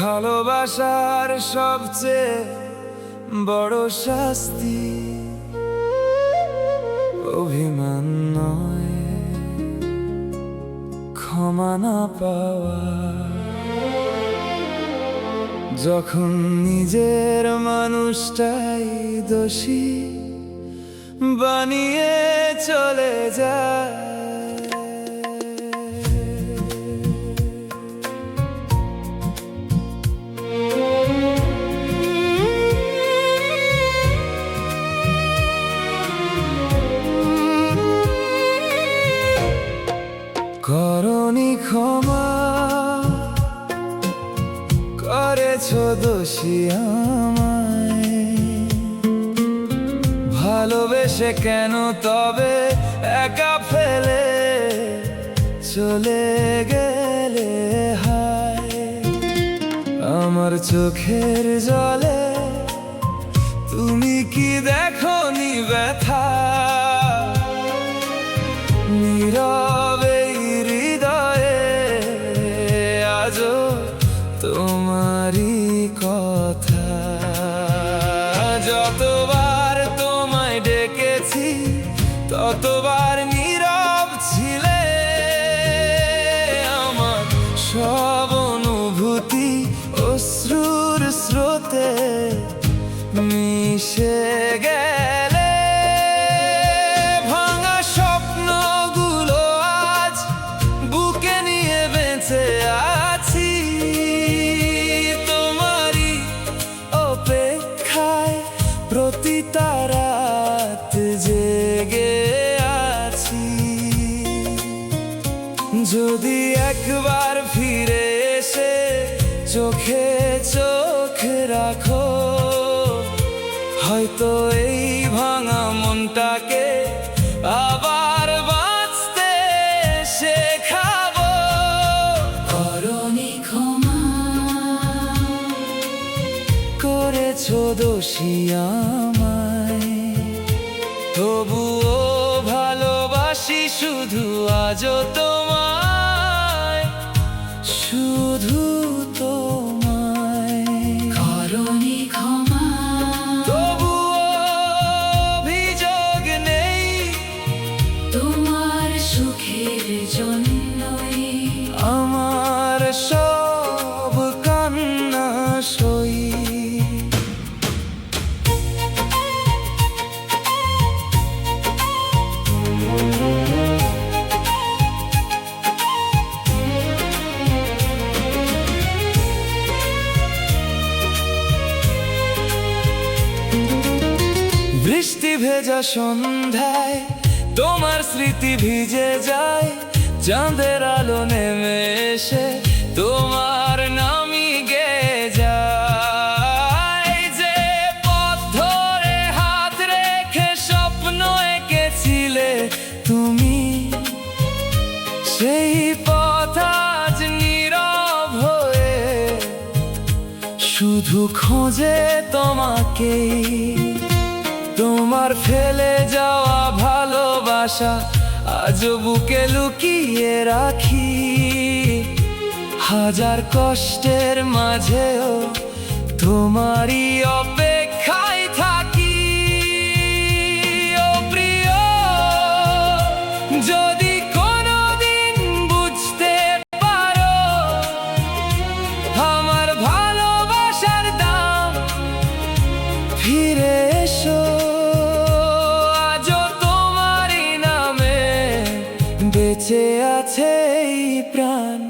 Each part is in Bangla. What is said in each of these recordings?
ভালোবাসার সবচেয়ে বড় শাস্তি অভিমান নয়, ক্ষমা না পাওয়া। যখন নিজের মানুষটাই দোষী বানিয়ে চলে যায়, করনি ক্ষমা, করেছ দোষী আমায়। ভালোবেসে কেন তবে একা ফেলে চলে গেলে হায়। আমার চোখের জলে তুমি কি দেখোনি ব্যথা, নীরবে হৃদয়ে আজও তোমারই কথা। যতবার তোমায় ডেকেছি ততবার নীরব ছিলে, আমার সব অনুভূতি অশ্রুর স্রোতে মিশে গেলে। ভাঙা স্বপ্নগুলো আজ বুকে নিয়ে বেঁচে আছি, তোমারই অপেক্ষায় প্রতিটা রাত জেগে আছি। যদি একবার ফিরে এসে চোখে চোখ রাখো, হয়তো এই ভাঙা মনটাকে আবার বাঁচতে শেখাবো। করনি ক্ষমা, করেছ দোষী আমায়, তবুও ভালোবাসি শুধু আজও তোমায়, শুধু তোমায়। করনি ক্ষমা, তবুও অভিযোগ নেই, তোমার সুখের জন্যই আমার সব কান্না সই। বৃষ্টি ভেজা সন্ধ্যায় তোমার স্মৃতি ভিজে যায়, চাঁদের আলো নেমে এসে তোমার নামই গেয়ে যায়। যে পথ ধরে হাত রেখে স্বপ্ন এঁকেছিলে তুমি, সেই পথ আজ নীরব হয়ে শুধু খোঁজে তোমাকেই। তোমার ফেলে যাওয়া ভালোবাসা আজও বুকে লুকিয়ে রাখি, হাজার কষ্টের মাঝেও তোমারই অপেক্ষায় থাকি। ও প্রিয়, যদি কোনোদিন বুঝতে পারো আমার ভালোবাসার দাম, ফিরে এসো। বেঁচে আছে এই প্রাণ।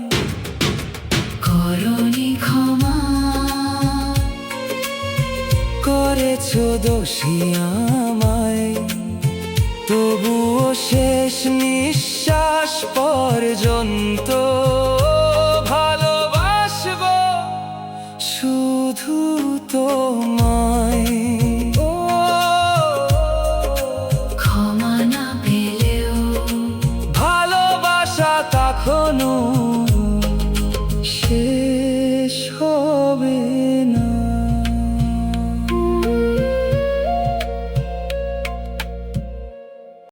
করনি ক্ষমা, করেছ দোষী আমায়, তবুও শেষ নিঃশ্বাস পর্যন্ত ভালোবাসবো শুধু তোমায়।